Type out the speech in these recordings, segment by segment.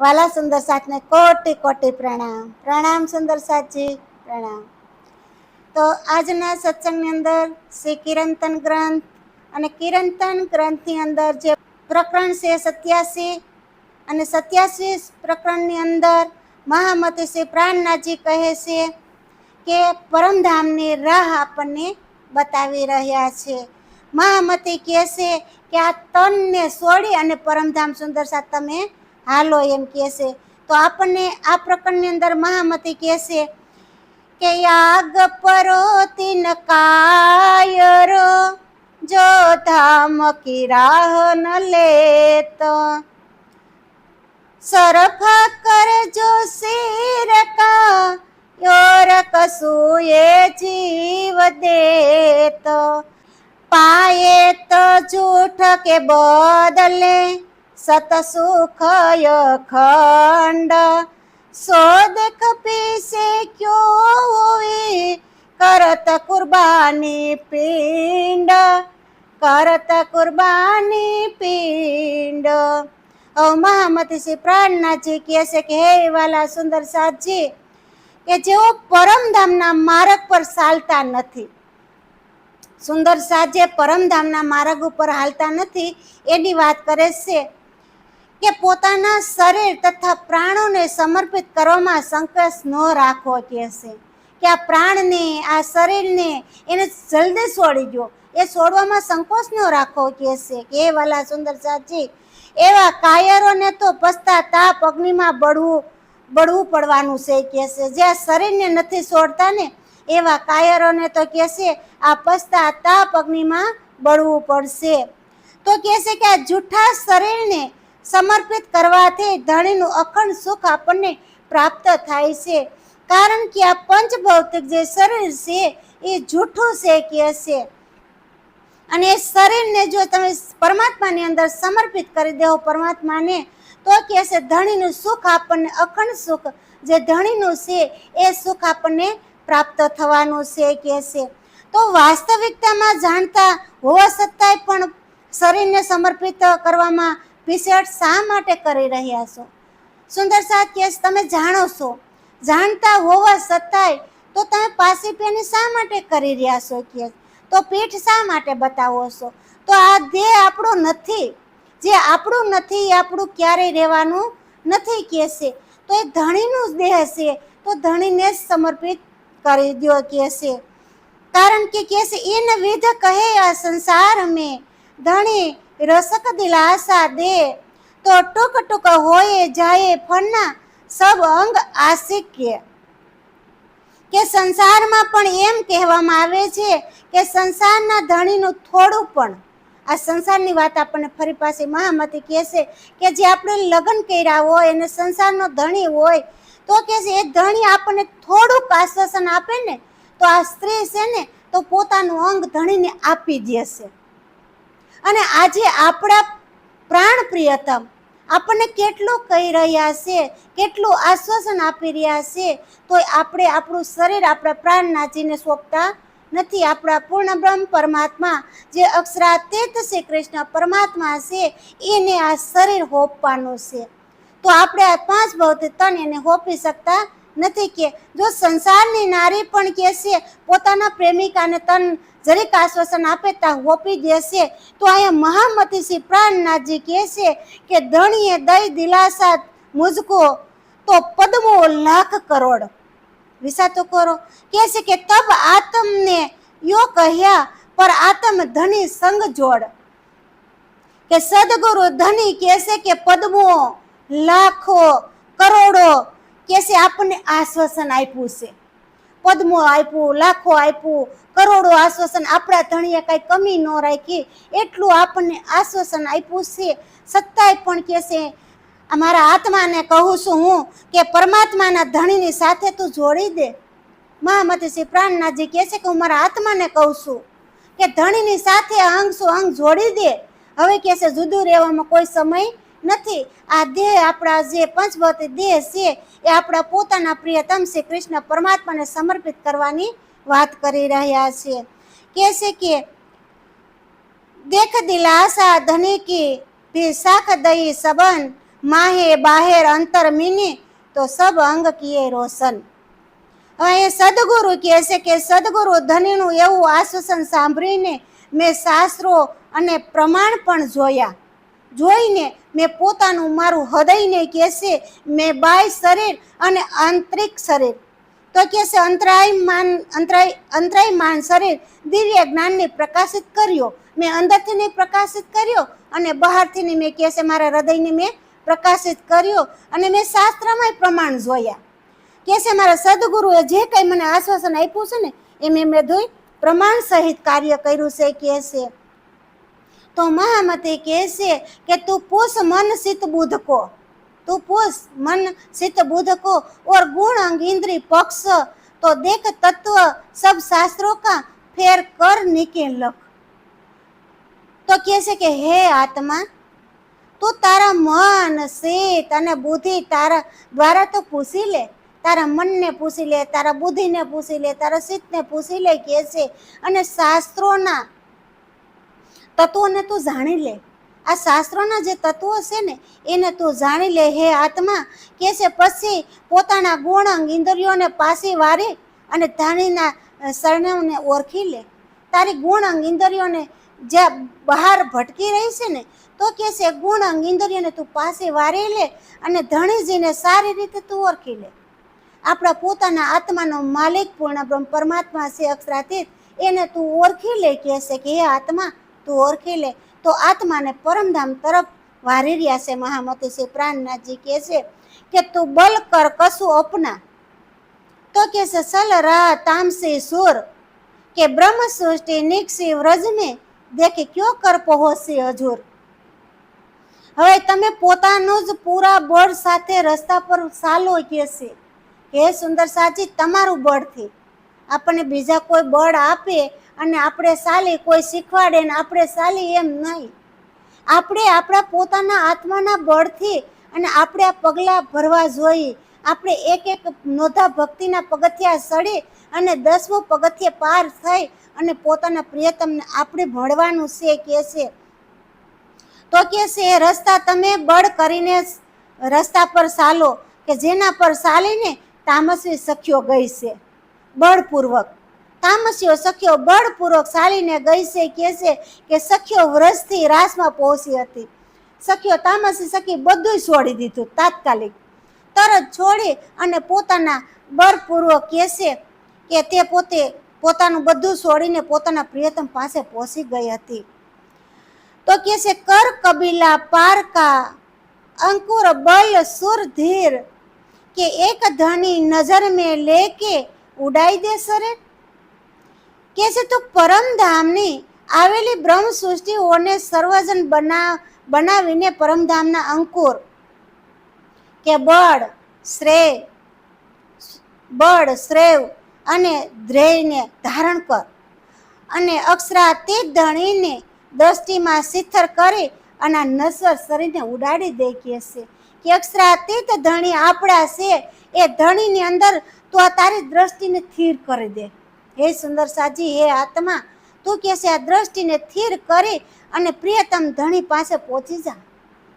વાલા સુંદર સાથને કોટી કોટી પ્રણામ. પ્રણામ સુંદર સાથજી, પ્રણામ. તો આજના સત્સંગની અંદર શ્રી કિરંતન ગ્રંથ અને કિરંતન ગ્રંથની અંદર જે પ્રકરણ છે 87 અને 87 પ્રકરણની અંદર મહામતી શ્રી પ્રાણનાથજી કહે છે કે પરમધામની રાહ આપણને બતાવી રહ્યા છે. મહામતી કહે છે કે આ તનને છોડી અને પરમધામ સુંદર સાથ તમે હાલો એમ કહે છે. તો આપણને આ પ્રકરણની અંદર મહામતી કહે છે કે યાગ પરો તિન કાયરો જો ધામ કી રાહ ન લેતો સરફા કર જો સિર કા યોર કસુએ જીવ દેતો पाए तो झूठ के बदले सत सुख खंड सो देख पीसे क्यों हुई करत कुर्बानी पिंड करत कुर्बानी पिंड। મહામતી શ્રી પ્રાણનાથજી કહે છે કે હે વાલા સુંદર સાથજી કે જેઓ પરમધામના માર્ગ પર ચાલતા નથી, સુંદર સાથ જે પરમધામના માર્ગ ઉપર હાલતા નથી એની વાત કરે છે કે પોતાના શરીર તથા પ્રાણોને સમર્પિત કરવામાં સંકોચ ન રાખવો કહે છે કે આ પ્રાણને આ શરીરને એને જલ્દી છોડી દો, એ છોડવામાં સંકોચ ન રાખવો કહે છે કે એ વાલા સુંદર સાથજી એવા કાયરોને તો પશ્ચાતાપ અગ્નિમાં બળવું પડવાનું છે કહે છે. જે આ શરીરને નથી છોડતા ને એવા કાયરોને તો કહે છે આ પશ્ચાતાપ અગ્નિમાં બળવું પડશે. તો કહે છે કે આ જૂઠા શરીરને સમર્પિત કરવાથી ધણીનું અખંડ સુખ આપણને પ્રાપ્ત થાય છે, કારણ કે આ પંચભૌતિક જે શરીર છે એ જૂઠું છે કહે છે. અને એ શરીરને જો તમે પરમાત્માની અંદર સમર્પિત કરી દેવો પરમાત્માને તો કહે છે ધણીનું સુખ આપણને અખંડ સુખ જે ધણીનું છે એ સુખ આપણને પ્રાપ્ત થવાનું છે કહે છે. તો વાસ્તવિકતામાં જાણતા હોવા છતાંય પણ શરીરને સમર્પિત કરવામાં પીછેહટ શા માટે કરી રહ્યા છો? સુંદર સાથ કહે છે તમે જાણો છો, જાણતા હોવા છતાંય તો તમે પાસીપેની શા માટે કરી રહ્યા છો કહે, તો પીઠ શા માટે બતાવો છો? તો આ દેહ આપણો નથી, જે આપણું નથી એ આપણું ક્યારેય રહેવાનું નથી કહે છે. તો એ ધણીનું દેહ છે તો ધણીને જ સમર્પિત કરી દો કહે છે, કારણ કે કહે છે इन विध कहे आ संसार में धनी रसक दिलासा दे तो टुक टुक होए जाए फन्ना सब अंग आशिक्य કે સંસારમાં પણ એમ કહેવામાં આવે છે કે સંસારના ધણીનું થોડું પણ, આ સંસારની વાત આપણને ફરી પાછી મહામતી કહે છે કે જે આપણે લગ્ન કર્યા હોય અને સંસારનો ધણી હોય તો કે છે એ ધણી આપણને થોડુંક આશ્વાસન આપે ને તો આ સ્ત્રી છે ને તો પોતાનું અંગ ધણીને આપી દેશે. અને આજે આપણા પ્રાણ પ્રિયતમ આપણને કેટલું કહી રહ્યા છે, કેટલું આશ્વાસન આપી રહ્યા છે, તો આપણે આપણું શરીર આપણા પ્રાણનાથજીને સોંપતા નથી. આપણા પૂર્ણ બ્રહ્મ પરમાત્મા જે અક્ષરાતીત શ્રી કૃષ્ણ પરમાત્મા છે એને આ શરીર હોપવાનું છે. તો આપણે આ પાંચ ભૌતિક તન એને હોપી શકતા નથી. કે જો સંસારની નારી પણ કહે છે પોતાના પ્રેમિકાને તન જરીક આશ્વાસન આપે ત્યાં હોપી દેશે, તો અહીંયા મહામતી શ્રી પ્રાણનાથજી કહે છે કે ધણીએ દઈ દિલાસા મુझको તો પદ્મો લાખ કરોડ વિસા તો કરો કહે છે કે તબ આત્મને યો કહ્યા પર આત્મ ધની સંગ જોડ, કે સદગુરુ ધની કહે છે કે પદ્મો લાખો કરોડો કે છે આપણને આશ્વાસન આપ્યું છે, પદ્મો આપ્યું, લાખો આપ્યું, કરોડો આશ્વાસન, આપણા ધણીએ કઈ કમી ન રાખી એટલું આપણને આશ્વાસન આપ્યું છે. છતાંય પણ કે છે અમારા આત્માને કહું છું હું કે પરમાત્માના ધણીની સાથે તું જોડી દે. મહામતી શ્રી પ્રાણનાથજી કહે છે કે હું મારા આત્માને કહું છું કે ધણીની સાથે અંગ સો અંગ જોડી દે. હવે કે છે જુદું રહેવામાં કોઈ સમય નથી. આ દેહ આપણા જે પંચભૌતિક દેહ છે એ આપણા પોતાના પ્રિયતમ શ્રી કૃષ્ણ પરમાત્માને સમર્પિત કરવાની વાત કરી રહ્યા છે. કહે છે કે દેખ દિલાસા ધની કી भी साख दई सबन માહે બાહેર અંતર મીને તો સબ અંગ કિએ રોશન. હવે એ સદગુરુ કહે છે કે સદગુરુ ધણીનું એવું આશ્વાસન સાંભળીને મેં શાસ્ત્રો અને પ્રમાણ પણ જોઈને મેં પોતાનું મારું હૃદયને કહેશે મેં બાહ્ય શરીર અને આંતરિક શરીર તો કહેશે અંતરાયમાન શરીર દિવ્ય જ્ઞાનને પ્રકાશિત કર્યો. મેં અંદરથી પ્રકાશિત કર્યો અને બહારથી મેં કહેશે મારા હૃદયને મેં પ્રકાશિત કર્યો અને મેં શાસ્ત્રમાં પ્રમાણ જોયા. કહેશે મારા સદગુરુએ જે કંઈ મને આશ્વાસન આપ્યું છે ને એ મેં બધું પ્રમાણ સહિત કાર્ય કર્યું છે કહેશે. તો મહામતી કહેશે કે તું પૂછ મન ચિત્ત બુદ્ધ કો, તું પૂછ મન चित्त बुद्ध को और गुण अंग इंद्री पक्ष तो देख तत्व सब शास्त्रों का फेर कर निके लख. તો કહે છે કે હે આત્મા તું તારા મન ચિત્ત અને બુદ્ધિ તારા દ્વારા તો પૂછી લે, તારા મનને પૂછી લે, તારા બુદ્ધિને પૂછી લે, તારા ચિત્તને પૂછી લે કહે છે અને શાસ્ત્રોના તત્વોને તું જાણી લે. આ શાસ્ત્રોના જે તત્વો છે ને એને તું જાણી લે હે આત્મા કહે છે. પછી પોતાના ગુણ અંગ ઇન્દ્રિયોને પાછી વારી અને ધણીના શરણોને ઓળખી લે. તારી ગુણ અંગ ઇન્દ્રિયોને જ્યાં બહાર ભટકી રહી છે ને તો કહે છે ગુણ અંગ ઇન્દ્રિયોને તું પાછી વારી લે અને ધણીજીને સારી રીતે તું ઓળખી લે. આપણા પોતાના આત્માનો માલિક પૂર્ણ બ્રહ્મ પરમાત્મા છે અક્ષરાતીત, એને તું ઓળખી લે કહે છે કે હે આત્મા તું ઓળખી લે. તો આત્માને પરમધામ તરફ વારી રહ્યા છે મહામતી શ્રી પ્રાણનાથજી કહે છે કે તું બલ કર કશું અપના. તો કહે છે સલ રા તામસી સુર કે બ્રહ્મ સૃષ્ટિ નિક્ષી વ્રજ में દેખે ક્યો કર પહોંચી હજુર. હવે તમે પોતાનું જ પૂરા બળ સાથે રસ્તા પર ચાલો કહે છે કે હે સુંદર સાજી તમારું બળથી. આપણને બીજા કોઈ બળ આપે અને આપણે ચાલી, કોઈ શીખવાડે ને આપણે ચાલી એમ નહીં. આપણે આપણા પોતાના આત્માના બળથી અને આપણે આ પગલાં ભરવા જોઈએ. આપણે એક એક નોધા ભક્તિના પગથિયા ચડી અને 10મું પગથિયે પાર થઈ અને પોતાના પ્રિયતમને આપણે ભળવાનું છે કહે છે. તો કહે છે એ રસ્તા તમે બળ કરીને રસ્તા પર ચાલો કે જેના પર ચાલીને તામસી સખીઓ ગઈ છે બળપૂર્વક. તામસીઓ સખીઓ બળપૂર્વક ચાલીને ગઈ છે કહે છે કે સખીઓ વ્રજથી રાસમાં પહોંચી હતી. સખીઓ તામસી સખી બધું છોડી દીધું, તાત્કાલિક તરત છોડી અને પોતાના બળપૂર્વક કહે છે કે તે પોતે પોતાનું બધું છોડીને પોતાના પ્રિયતમ પાસે પહોંચી ગઈ હતી. તો કહે છે કર કબીલા પાર કા અંકુર બલ સુર ધીર કે એક ધણી નજર મેં લેકે ઉડાઈ દે સરે. કહે છે તું પરમધામની આવેલી બ્રહ્મ સૃષ્ટિઓને સર્વજન બનાવીને પરમધામના અંકુર કે બળ શ્રેય અને ધ્યેયને ધારણ કર અને અક્ષરાતીત ધણીને દ્રષ્ટિમાં શિથર કરી અને નશ્વર શરીરને ઉડાડી દે કહે છે કે અક્ષરાતીત ધણી આપણા છે એ ધણીની અંદર તું આ તારી દ્રષ્ટિને સ્થિર કરી દે. હે સુંદર સાજી હે આત્મા તું કહે છે આ દ્રષ્ટિને સ્થિર કરી અને પ્રિયતમ ધણી પાસે પહોંચી જા.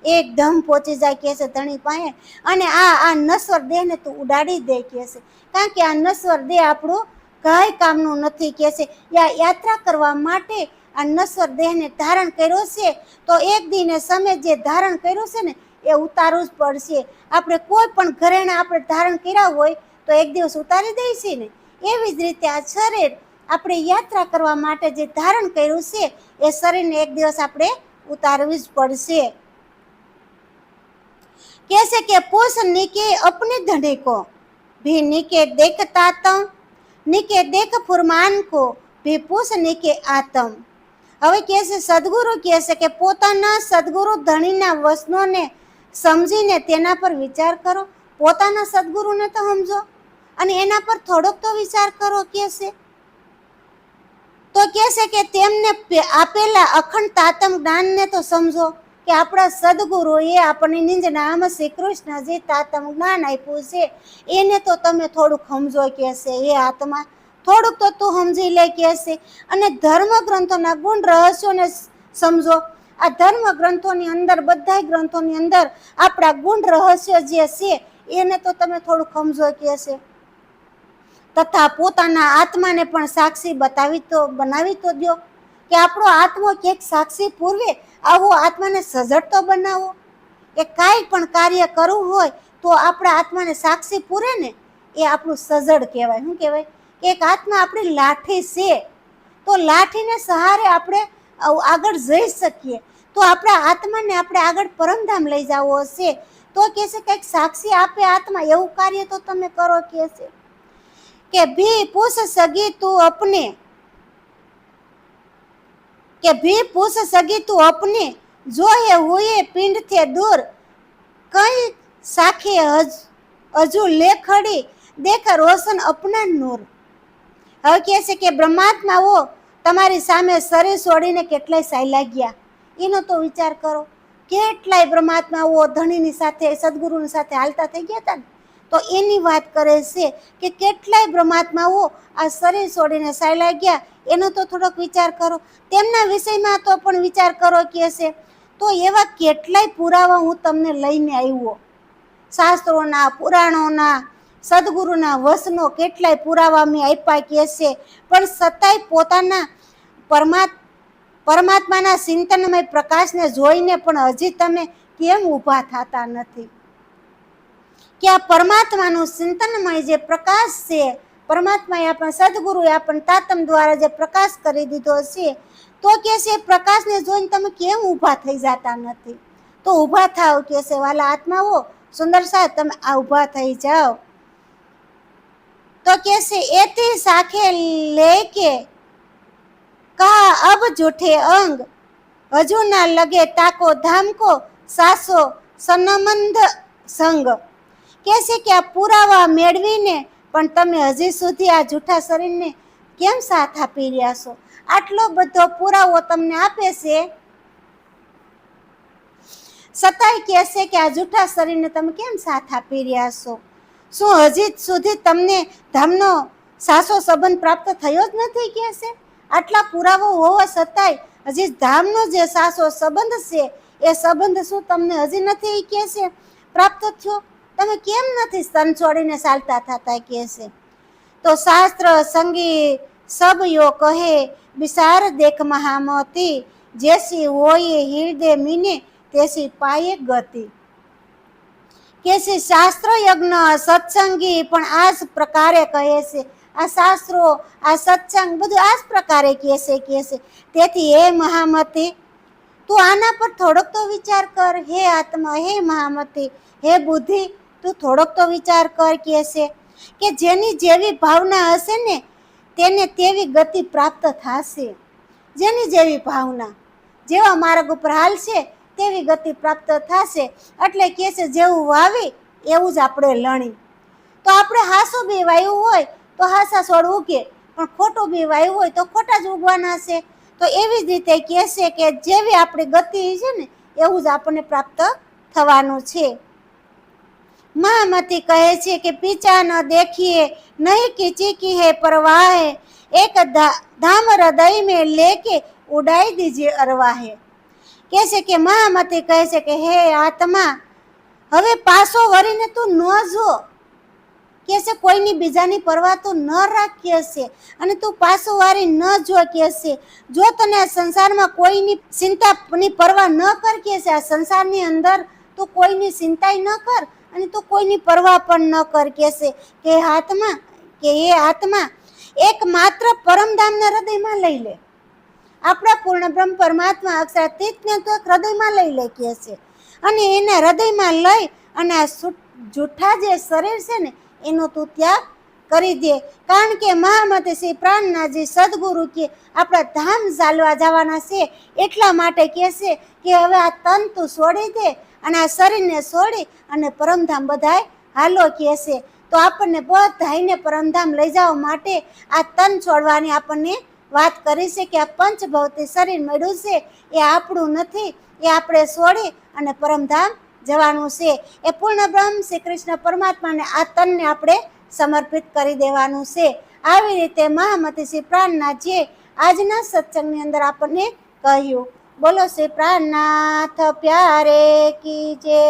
એકદમ પહોંચી જાય કહે છે ધણી પાસે અને આ નશ્વર દેહને તું ઉડાડી દે કહે છે. કારણ કે આ નશ્વર દેહ આપણું કઈ કામનું નથી કહે છે. યાત્રા કરવા માટે આ નશ્વર દેહને ધારણ કર્યો છે તો એક દિને સમય જે ધારણ કર્યું છે ને એ ઉતારવું જ પડશે. આપણે કોઈ પણ ઘરેણા આપણે ધારણ કર્યા હોય તો એક દિવસ ઉતારી દઈશું ને એવી જ રીતે આ શરીર આપણે યાત્રા કરવા માટે જે ધારણ કર્યું છે એ શરીરને એક દિવસ આપણે ઉતારવું જ પડશે. कैसे के पोष निके अपने धने को भी निके देखता तम निके देख फुरमान को भी पोष निके आतम. હવે કહે છે સદગુરુ કહે છે કે પોતાના સદગુરુ ધણીના વચનોને સમજીને તેના પર વિચાર કરો. પોતાના સદગુરુને તો સમજો અને એના પર થોડોક તો વિચાર કરો કહે છે. તો કહે છે કે તેમને આપેલા અખંડ તાતમ જ્ઞાનને તો સમજો કે આપણા સદગુરુએ આપણને નિજ નામ શ્રી કૃષ્ણજી તાતમ જ્ઞાન આપ્યું છે એને તો તમે થોડુંક સમજો કહે છે. એ આત્મા થોડુંક તો તું સમજી લે કહે છે અને ધર્મ ગ્રંથોના ગુણ રહસ્યોને સમજો આ ધર્મ ગ્રંથોની અંદર, બધા ગ્રંથોની અંદર આપણા ગુણ રહસ્ય જે છે એને તો તમે થોડું સમજો કે છે. તથા પોતાના આત્માને પણ સાક્ષી બનાવી તો દો, કે આપણો આત્મો ક્યાંક સાક્ષી પૂરવે. આવો આત્માને સજડ તો બનાવો. એ કાંઈ પણ કાર્ય કરવું હોય તો આપણા આત્માને સાક્ષી પૂરે ને, એ આપણું સજડ કહેવાય. શું કહેવાય? કે એક આત્મા આપણી લાઠી છે, તો લાઠીને સહારે આપણે આગળ જઈ શકીએ. તો આપણા આત્માને આપણે આગળ પરમધામ લઈ જવો હશે તો કે છે કંઈક સાક્ષી આપે આત્મા, એવું કાર્ય તો તમે કરો કે છે. કે ભી પૂછ સગી તું અપને, કે ભી પૂછ સગી તું અપને, જો હે હુએ પિંડ થે દૂર, કઈ સાખે હજુ લેખડી દેખ રોશન અપના નૂર. હવે કહે છે કે બ્રહ્માત્માઓ તમારી સામે શરીર છોડીને કેટલાય સાયલા ગયા, એનો તો વિચાર કરો. કેટલાય બ્રહ્માત્માઓ ધણીની સાથે, સદગુરુની સાથે હાલતા થઈ ગયા હતા ને, તો એની વાત કરે છે કે કેટલાય બ્રહ્માત્માઓ આ શરીર છોડીને સાયલા ગયા, એનો તો થોડોક વિચાર કરો. તેમના વિષયમાં તો પણ વિચાર કરો કે છે. તો એવા કેટલાય પુરાવા હું તમને લઈને આવ્યો, શાસ્ત્રોના, પુરાણોના, સદગુરુના વચનો કેટલાય પુરાવા મેં આપ્યા કે છે. પણ છતાંય પોતાના પરમાત્માના ચિંતનમય પ્રકાશને જોઈને પણ હજી તમે કેમ ઊભા થતા નથી? કે આ પરમાત્માનું ચિંતનમય જે પ્રકાશ છે, પરમાત્માએ આપણને, સદગુરુએ આપણને તાતમ દ્વારા જે પ્રકાશ કરી દીધો છે, તો કે છે પ્રકાશને જોઈને તમે કેમ ઊભા થઈ જતા નથી? તો ઊભા થાવ કે છે વાલા આત્માઓ, સુંદર સાહેબ, તમે આ ઊભા થઈ જાઓ. તો કે છે એથી સાખે લેકે કહા અબ જૂઠે અંગ, હજુ ના લગે તાકો ધામકો, સાસો સનમંદ સંગ. કે છે કે આ પુરાવા મેળવીને પણ તમે હજી સુધી આ જૂઠા શરીરને કેમ સાથ આપી રહ્યા છો? આટલો બધો પુરાવો તમને આપે છે, છતાંય કહે છે કે આ જૂઠા શરીરને તમે કેમ સાથ આપી રહ્યા છો? શું હજી સુધી તમને ધામનો સાસો સંબંધ પ્રાપ્ત થયો જ નથી? કહે છે આટલા પુરાવો હોવા છતાંય હજી ધામનો જે સાસો સંબંધ છે, એ સંબંધ શું તમને હજી નથી કહે છે પ્રાપ્ત થયો? તમે કેમ નથી સ્તન છોડીને ચાલતા થતા? કહે છે તો શાસ્ત્ર સંગી સબ યો કહે, વિચાર દેખ મહામતી, જેસી હોય હૃદય મીને તેસી પાયે ગતિ. કે છે શાસ્ત્ર યજ્ઞ સત્સંગી પણ આ જ પ્રકારે કહે છે. આ શાસ્ત્રો, આ સત્સંગ બધું આ જ પ્રકારે કહે છે. તેથી હે મહામતી, તું આના પર થોડોક તો વિચાર કર. હે આત્મા, હે મહામતી, હે બુદ્ધિ, તું થોડોક તો વિચાર કર. કહે છે કે જેની જેવી ભાવના હશે ને તેને તેવી ગતિ પ્રાપ્ત થશે. જેની જેવી ભાવના, જેવા માર્ગ ઉપર હાલશે તેવી ગતિ પ્રાપ્ત થશે. એટલે કહે છે જેવું વાવી એવું જ આપણે લણી. તો આપણે હાસું બી વાવ્યું હોય તો હાસા છોડ ઉગે, પણ ખોટું બી વાવ્યું હોય તો ખોટા જ ઉગવાના છે. તો એવી જ રીતે કહે છે કે જેવી આપણી ગતિ છે ને એવું જ આપણને પ્રાપ્ત થવાનું છે. મહામતી કહે છે કે પીછા ન દેખીએ નહીં કિચી કી હે પરવાહે, એક ધામ હૃદય મેં લેકે ઉડાઈ દીજે અરવાહે. કહે છે કે મહામતી કહે છે કે હે આત્મા, હવે પાછો વળીને તું ન જો. કે છે કોઈની બીજાની પરવા તું ન રાખીએ છે અને તું પાછો વારી ન જો. કે છે જો તને આ સંસારમાં કોઈની ચિંતાની પરવા ન કર, કે છે આ સંસારની અંદર તું કોઈની ચિંતા ન કર અને તું કોઈની પરવા પણ ન કર. કે છે કે આત્મા, કે એ આત્મા એક માત્ર પરમધામના હૃદયમાં લઈ લે. આપણા પૂર્ણ બ્રહ્મ પરમાત્મા અક્ષરાતીતને તો હૃદયમાં લઈ લે. કે છે અને એના હૃદયમાં લઈ અને આ જૂઠા જે શરીર છે ને એનો તું ત્યાગ કરી દે. કારણ કે મહામતી શ્રી પ્રાણનાથજી સદગુરુ કે આપણા ધામ ચાલવા જવાના છે, એટલા માટે કહે છે કે હવે આ તન તું છોડી દે અને આ શરીરને છોડી અને પરમધામ બધાય હાલો. કહે છે તો આપણને બધાને પરમધામ લઈ જવા માટે આ તન છોડવાની આપણને વાત કરી છે કે આ પંચભૌતિક શરીર મળ્યું છે એ આપણું નથી, એ આપણે છોડી અને પરમધામ જવાનું છે. એ પૂર્ણ બ્રહ્મ શ્રી કૃષ્ણ પરમાત્માને આ તનને આપણે સમર્પિત કરી દેવાનું છે. આવી રીતે મહામતી શ્રી પ્રાણનાથજીએ આજના સત્સંગની અંદર આપણને કહ્યું. બોલો શ્રી પ્રાણનાથ પ્યારે કી જય।